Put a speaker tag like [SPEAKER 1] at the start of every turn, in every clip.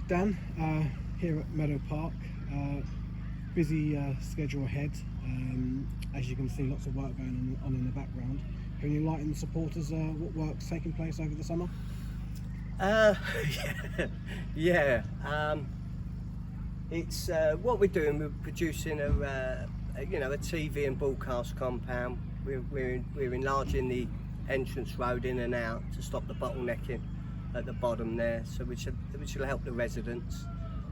[SPEAKER 1] Dan, here at Meadow Park. Busy schedule ahead. As you can see, lots of work going on in the background. Can you enlighten the supporters what work's taking place over the summer?
[SPEAKER 2] It's what we're doing. We're producing a TV and broadcast compound. We're enlarging the entrance road in and out to stop the bottlenecking at the bottom there, so which will help the residents.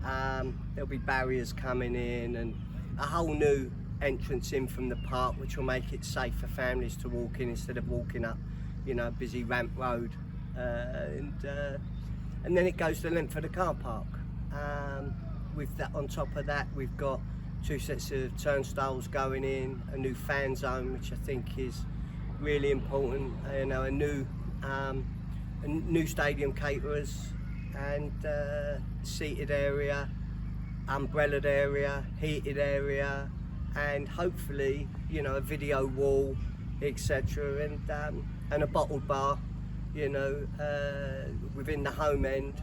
[SPEAKER 2] There'll be barriers coming in and a whole new entrance in from the park, which will make it safe for families to walk in instead of walking up, a busy ramp road. And then it goes the length of the car park. With that, on top of that, we've got 2 sets of turnstiles going in, a new fan zone, which I think is really important. A new stadium caterers and seated area, umbrellaed area, heated area, and hopefully a video wall, etc. And a bottled bar, within the home end.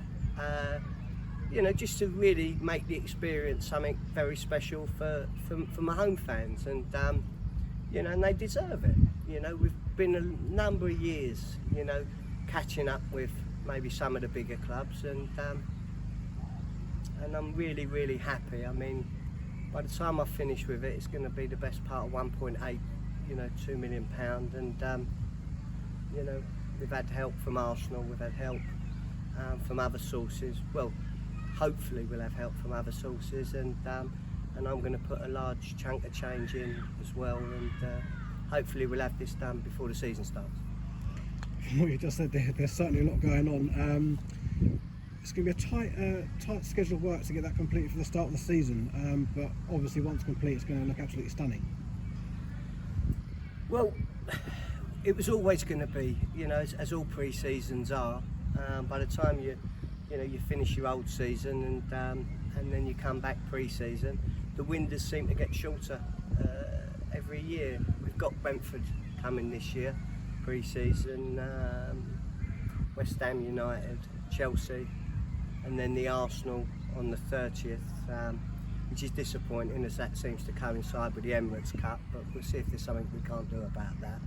[SPEAKER 2] Just to really make the experience something very special for my home fans, and and they deserve it. We've been a number of years, catching up with maybe some of the bigger clubs, and I'm really, really happy. I mean, by the time I finish with it, it's going to be the best part of 1.8, £2 million, and we've had help from Arsenal, we've had help from other sources. Well, hopefully we'll have help from other sources, and I'm going to put a large chunk of change in as well, and hopefully we'll have this done before the season starts.
[SPEAKER 1] From what you just said, there's certainly a lot going on. It's going to be a tight schedule of work to get that completed for the start of the season, but obviously once complete it's going to look absolutely stunning.
[SPEAKER 2] Well, it was always going to be, as all pre-seasons are. By the time you finish your old season and then you come back pre-season, the windows seem to get shorter every year. We've got Brentford coming this year, pre-season, West Ham United, Chelsea, and then the Arsenal on the 30th, which is disappointing as that seems to coincide with the Emirates Cup, but we'll see if there's something we can't do about that.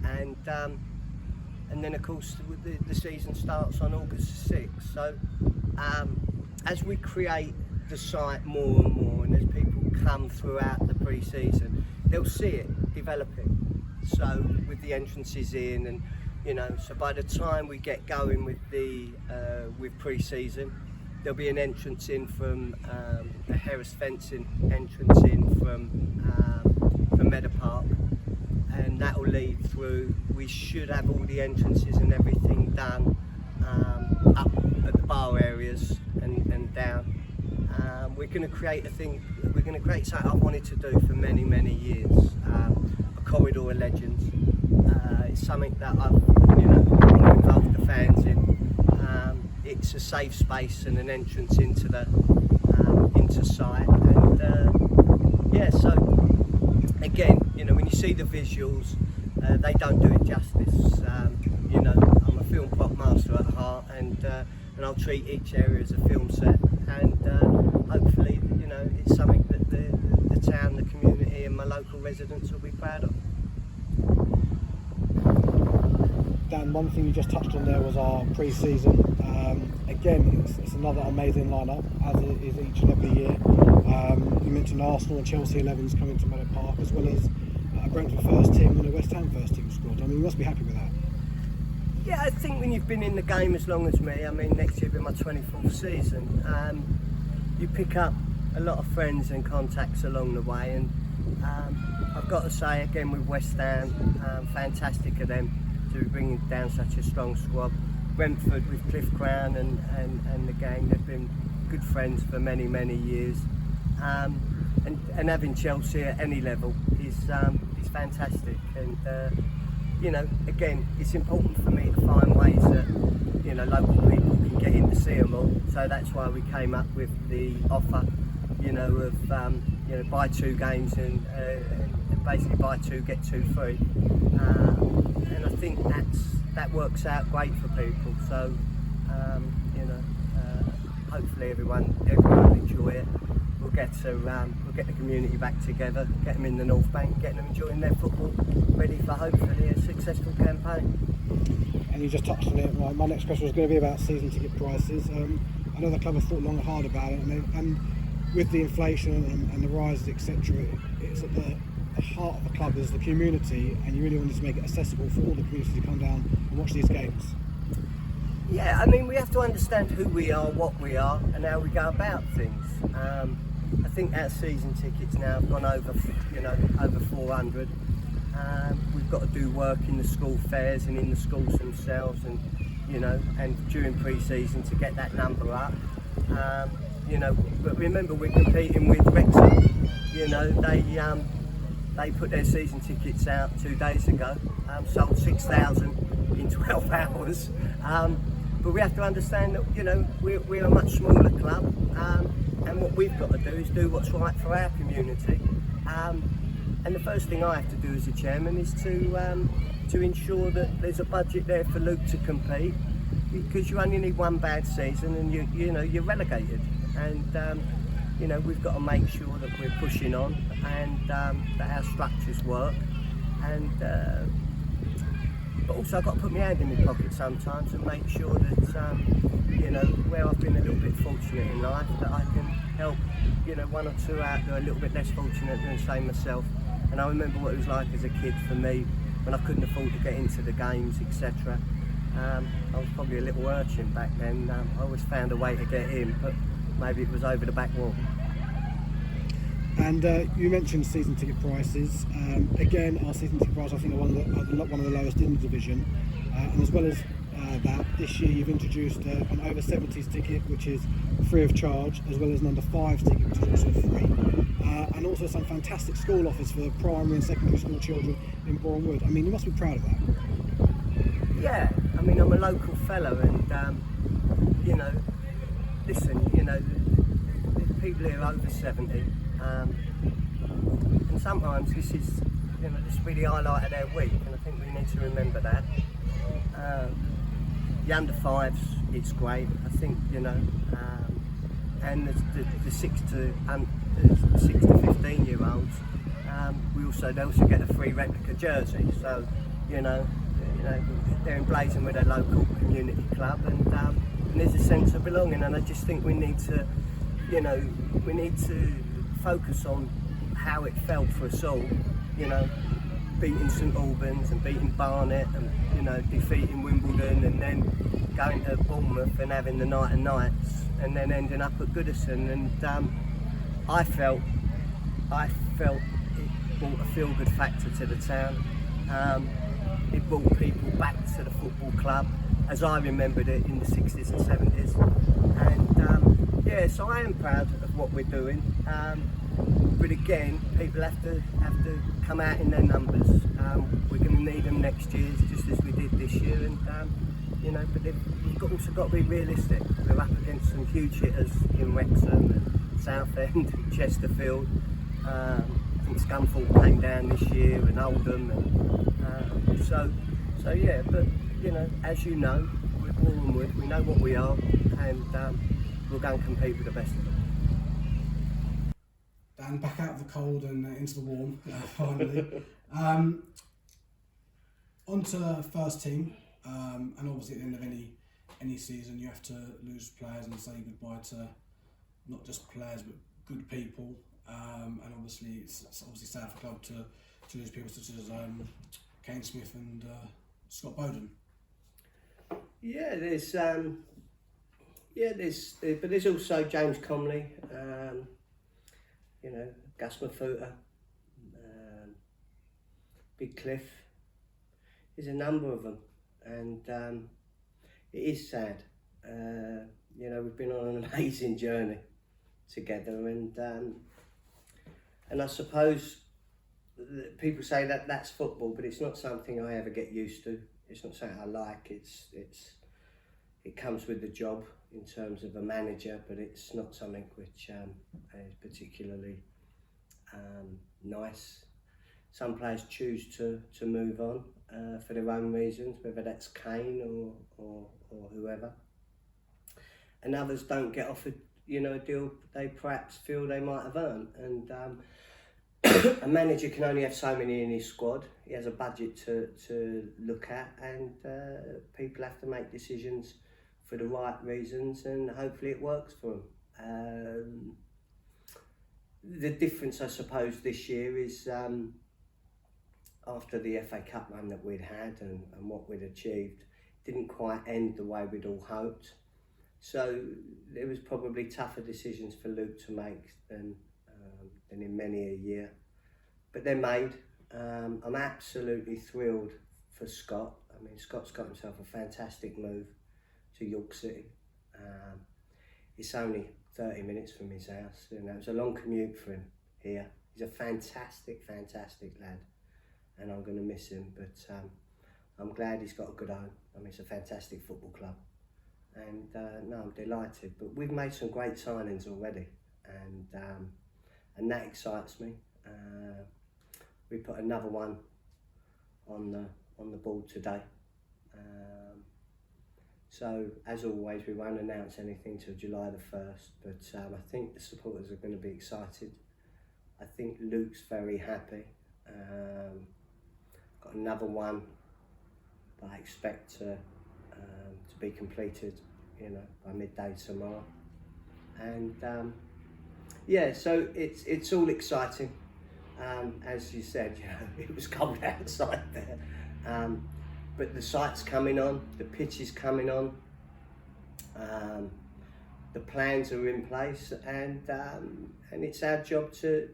[SPEAKER 2] And then of course the season starts on August 6th. So as we create the site more and more, and as people come throughout the pre-season, they'll see it developing. So with the entrances in, and so by the time we get going with with pre-season, there'll be an entrance in from a Harris fencing entrance in from Meadow Park, and that will lead through. We should have all the entrances and everything done up at the bar areas and down. We're going to create We're going to create something I've wanted to do for many, many years. A corridor of legends. It's something that I've involved the fans in. It's a safe space and an entrance into the site, and so again, when you see the visuals, they don't do it justice. I'm a film prop master at heart, and I'll treat each area as a film set, and hopefully, it's something that the town, the community, and my local residents will be proud of.
[SPEAKER 1] Dan, one thing you just touched on there was our pre-season. Again, it's another amazing lineup, as it is each and every year. You mentioned Arsenal and Chelsea 11s coming to Meadow Park, as well as a Brentford first team and a West Ham first team squad. I mean, you must be happy with that.
[SPEAKER 2] Yeah, I think when you've been in the game as long as me, next year will be my 24th season, you pick up a lot of friends and contacts along the way, and I've got to say again with West Ham, fantastic of them to be bringing down such a strong squad. Brentford with Cliff Crown and the gang, they've been good friends for many, many years, and having Chelsea at any level is fantastic, and again, it's important for me to find ways that local people can get in to see them all. So that's why we came up with the offer, of buy 2 games and basically buy 2 get 2 free, and I think that works out great for people. So hopefully everyone will enjoy it. We'll get the community back together, get them in the North Bank, get them enjoying their football, ready for hopefully a successful campaign.
[SPEAKER 1] And you just touched on it. My next question was going to be about season ticket prices. I know the club have thought long and hard about it, and with the inflation and the rises, etc., it's at the heart of the club is the community, and you really wanted to make it accessible for all the community to come down and watch these games.
[SPEAKER 2] Yeah, I mean, we have to understand who we are, what we are, and how we go about things. I think our season tickets now have gone over, over 400. We've got to do work in the school fairs and in the schools themselves, and and during pre-season to get that number up. But remember, we're competing with Wrexham. They put their season tickets out 2 days ago, sold 6,000 in 12 hours. But we have to understand that we're a much smaller club, and what we've got to do is do what's right for our community. And the first thing I have to do as a chairman is to ensure that there's a budget there for Luke to compete, because you only need one bad season and you're relegated. And we've got to make sure that we're pushing on, and that our structures work. And but also I've got to put my hand in my pocket sometimes and make sure that where I've been a little bit fortunate in life, that I can help one or two out who are a little bit less fortunate than say myself. And I remember what it was like as a kid for me when I couldn't afford to get into the games, etc. I was probably a little urchin back then. I always found a way to get in, but maybe it was over the back wall.
[SPEAKER 1] And you mentioned season ticket prices. Again, our season ticket prices, I think, are one of the lowest in the division. And as well as that, this year you've introduced an over 70s ticket, which is free of charge, as well as an under 5s ticket, which is also free. And also some fantastic school offers for primary and secondary school children in Boreham Wood. I mean, you must be proud of that.
[SPEAKER 2] Yeah, I mean, I'm a local fellow, and the people here are over 70, and sometimes this is, this really highlight of their week, and I think we need to remember that. The under 5s, it's great, I think, and the 6 to 15 year olds, they also get a free replica jersey, so they're emblazoned with a local community club, and there's a sense of belonging. And I just think we need to focus on how it felt for us all, beating St Albans and beating Barnet, and defeating Wimbledon, and then going to Bournemouth and having the night of nights, and then ending up at Goodison. And I felt it brought a feel-good factor to the town. It brought people back to the football club as I remembered it in the 60s and 70s. And so I am proud of what we're doing. But again, people have to come out in their numbers. We're going to need them next year, just as we did this year. And but we've also got to be realistic. We're up against some huge hitters in Wrexham and Southend and Chesterfield. I think Scunthorpe came down this year, and Oldham, and so yeah. But as you know, we're Boreham Wood. We know what we are, and we'll go and compete with the best of them.
[SPEAKER 1] Dan, back out of the cold and into the warm, finally. Onto the first team, and obviously at the end of any season, you have to lose players and say goodbye to not just players but good people. And obviously, it's obviously sad for the club to lose people such as Kane Smith and Scott Bowden.
[SPEAKER 2] Yeah, but there's also James Comley, Gus Mafuta, Big Cliff. There's a number of them, and it is sad. We've been on an amazing journey together, and I suppose people say that that's football, but it's not something I ever get used to. It's not something I like. It comes with the job in terms of a manager, but it's not something which is particularly nice. Some players choose to move on for their own reasons, whether that's Kane or whoever. and others don't get offered, a deal they perhaps feel they might have earned. And a manager can only have so many in his squad. He has a budget to look at, and people have to make decisions for the right reasons, and hopefully it works for them. The difference, I suppose, this year is after the FA Cup run that we'd had and what we'd achieved, didn't quite end the way we'd all hoped. So there was probably tougher decisions for Luke to make than in many a year. But they're made. I'm absolutely thrilled for Scott. I mean, Scott's got himself a fantastic move to York City. It's only 30 minutes from his house. It was a long commute for him here. He's a fantastic, fantastic lad, and I'm going to miss him. But I'm glad he's got a good home. I mean, it's a fantastic football club, and no, I'm delighted. But we've made some great signings already, and that excites me. We put another one on the board today. So as always, we won't announce anything till July the 1st, but I think the supporters are going to be excited. I think Luke's very happy. Got another one that I expect to be completed, by midday tomorrow. And yeah, so it's all exciting. As you said, it was cold outside there. But the site's coming on, the pitch is coming on, the plans are in place, and it's our job to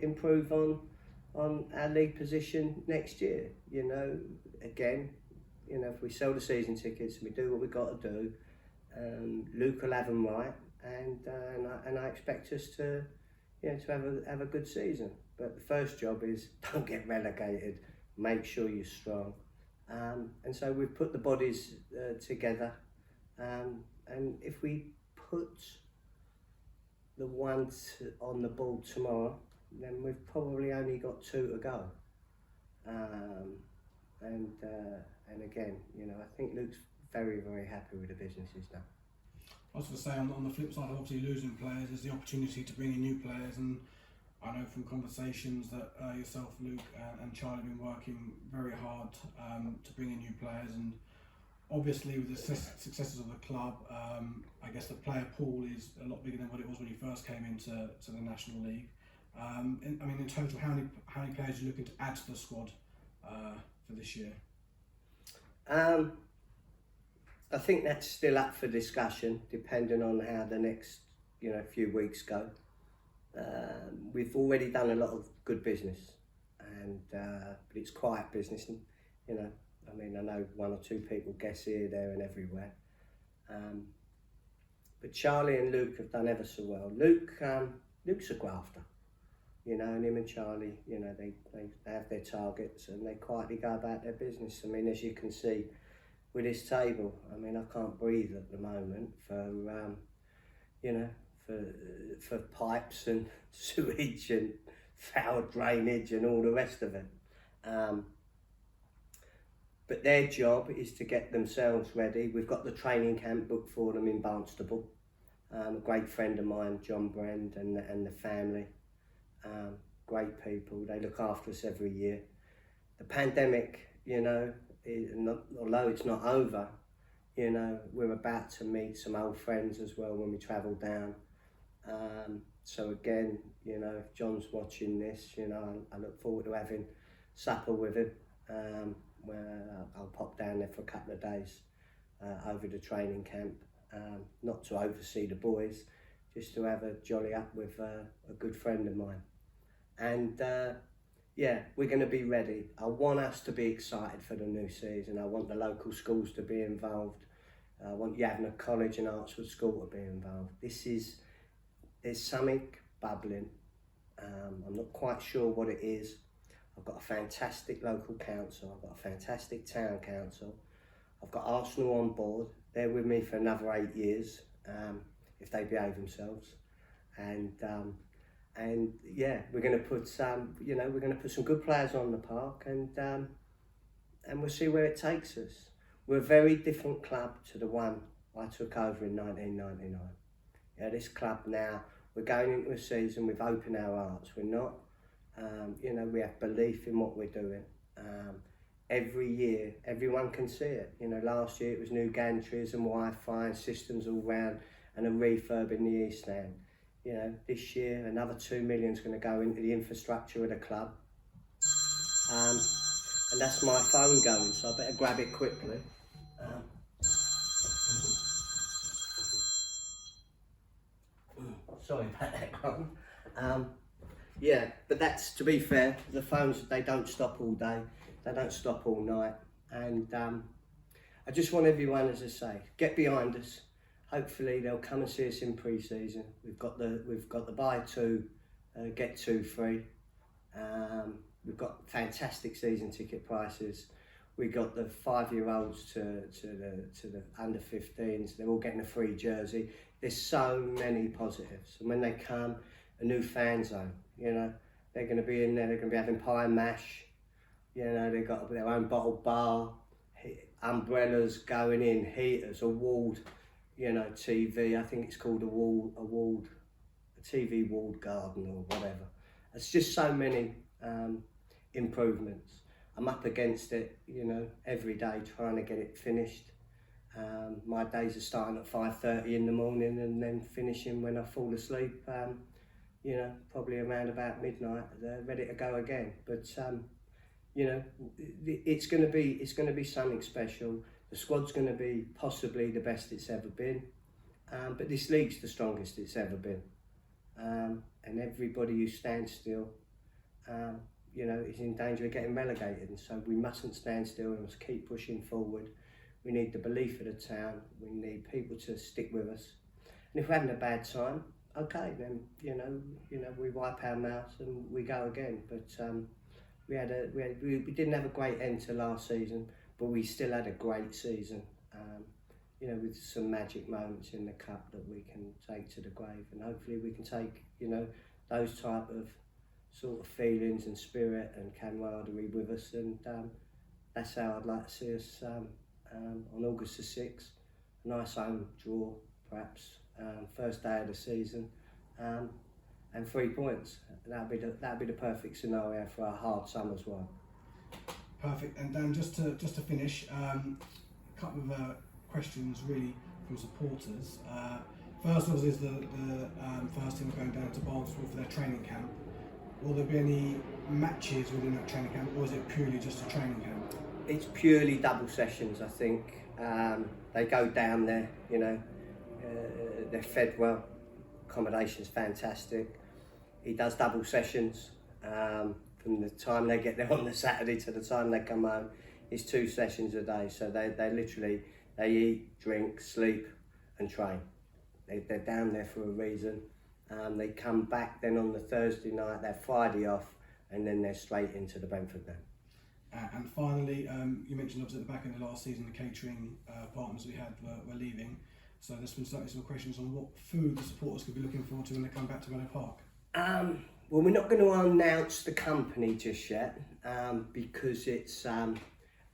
[SPEAKER 2] improve on our league position next year. Again, if we sell the season tickets and we do what we've got to do, Luke will have them right, and I expect us to have a good season. But the first job is don't get relegated, make sure you're strong. And so we've put the bodies together, and if we put the one on the ball tomorrow, then we've probably only got 2 to go. And again, I think Luke's very, very happy with the business he's done.
[SPEAKER 1] I was going to say, on the flip side of obviously losing players, there's the opportunity to bring in new players, and I know from conversations that yourself, Luke, and Charlie have been working very hard to bring in new players, and obviously with the successes of the club, I guess the player pool is a lot bigger than what it was when you first came into the National League. In total, how many players are you looking to add to the squad for this year?
[SPEAKER 2] I think that's still up for discussion, depending on how the next few weeks go. We've already done a lot of good business, but it's quiet business, and I know 1 or 2 people guess here, there, and everywhere. But Charlie and Luke have done ever so well. Luke's a grafter, and him and Charlie, they have their targets and they quietly go about their business. I mean, as you can see with this table, I can't breathe at the moment for pipes and sewage and foul drainage and all the rest of it. But their job is to get themselves ready. We've got the training camp booked for them in Barnstable. A great friend of mine, John Brand, and the family. Great people. They look after us every year. The pandemic, although it's not over, we're about to meet some old friends as well when we travel down. So again, if John's watching this, I look forward to having supper with him, where I'll pop down there for a couple of days over the training camp, not to oversee the boys, just to have a jolly up with a good friend of mine. And yeah, we're going to be ready. I want us to be excited for the new season. I want the local schools to be involved. I want Yavner College and Artswood School to be involved. There's something bubbling. I'm not quite sure what it is. I've got a fantastic local council. I've got a fantastic town council. I've got Arsenal on board. They're with me for another 8 years, if they behave themselves. And yeah, we're going to put some good players on the park, and we'll see where it takes us. We're a very different club to the one I took over in 1999. Yeah, this club now, we're going into a season with open our hearts. We're not, you know, we have belief in what we're doing. Every year, everyone can see it. You know, last year it was new gantries and Wi-Fi and systems all round and a refurb in the East Stand. You know, this year another 2 million is going to go into the infrastructure of the club. And that's my phone going, so I better grab it quickly. Sorry about that, Grant. Yeah, but that's, to be fair, the phones, they don't stop all day, they don't stop all night. And I just want everyone, as I say, get behind us. Hopefully they'll come and see us in pre-season. We've got the buy two, get two free. We've got fantastic season ticket prices. We got the 5-year-olds to the under 15s. They're all getting a free jersey. There's so many positives. And when they come, a new fan zone. You know, they're going to be in there. They're going to be having pie and mash. You know, they've got their own bottled bar, umbrellas going in, heaters, a walled, you know, TV. I think it's called a TV walled garden or whatever. It's just so many improvements. I'm up against it, you know, every day trying to get it finished. My days are starting at 5:30 in the morning and then finishing when I fall asleep. You know, probably around about midnight, ready to go again. But you know, it's going to be something special. The squad's going to be possibly the best it's ever been. But this league's the strongest it's ever been. And everybody who stands still, you know, is in danger of getting relegated. And so we mustn't stand still. We must keep pushing forward. We need the belief of the town. We need people to stick with us. And if we're having a bad time, okay, then you know we wipe our mouths and we go again. But we didn't have a great end to last season, but we still had a great season. You know, with some magic moments in the cup that we can take to the grave, and hopefully we can take, you know, those type of sort of feelings and spirit and camaraderie with us, and that's how I'd like to see us on August the 6th. A nice home draw, perhaps, first day of the season, and 3 points. That'd be the perfect scenario for a hard summer's work.
[SPEAKER 1] Perfect. And Dan, just to finish, a couple of questions really from supporters. First of all is the first team going down to Barnsley for their training camp. Will there be any matches within that training camp, or is it purely just a training camp?
[SPEAKER 2] It's purely double sessions, I think. They go down there, you know, they're fed well, accommodation's fantastic. He does double sessions from the time they get there on the Saturday to the time they come home. It's 2 sessions a day, so they literally, they eat, drink, sleep and train. They're down there for a reason. They come back then on the Thursday night, they're Friday off, and then they're straight into the Brentford game.
[SPEAKER 1] And finally, you mentioned obviously at the back end of last season the catering partners we had were leaving. So there's been certainly some questions on what food the supporters could be looking forward to when they come back to Boreham Park.
[SPEAKER 2] Well, we're not going to announce the company just yet because it's,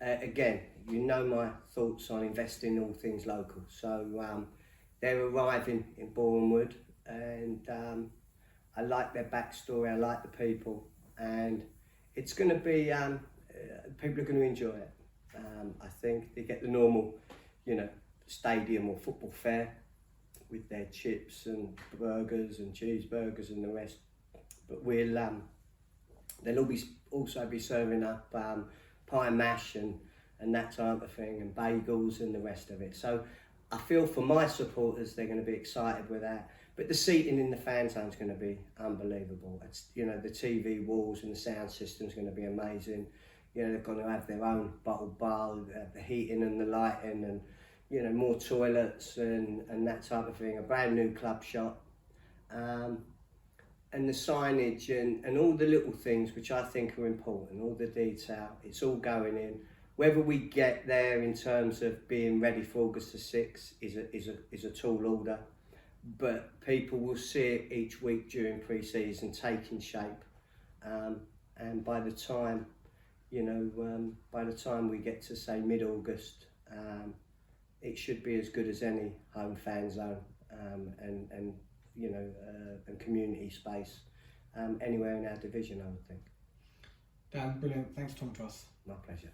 [SPEAKER 2] again, you know my thoughts on investing in all things local. So they're arriving in Boreham Wood, and I like their backstory, I like the people, and it's going to be, people are going to enjoy it. I think they get the normal, you know, stadium or football fare with their chips and burgers and cheeseburgers and the rest. But they'll also be serving up pie and mash and that type of thing, and bagels and the rest of it. So I feel for my supporters, they're going to be excited with that. But the seating in the fan zone is going to be unbelievable. It's, you know, the TV walls and the sound system is going to be amazing. You know, they're going to have their own bottled bar, the heating and the lighting, and you know, more toilets and that type of thing. A brand new club shop, and the signage and all the little things which I think are important, all the detail. It's all going in. Whether we get there in terms of being ready for August the 6th is a tall order, but people will see it each week during pre-season taking shape, and by the time, you know, by the time we get to say mid-August, it should be as good as any home fan zone and you know and community space anywhere in our division, I would think.
[SPEAKER 1] Dan, brilliant. Thanks for talking to us.
[SPEAKER 2] My pleasure.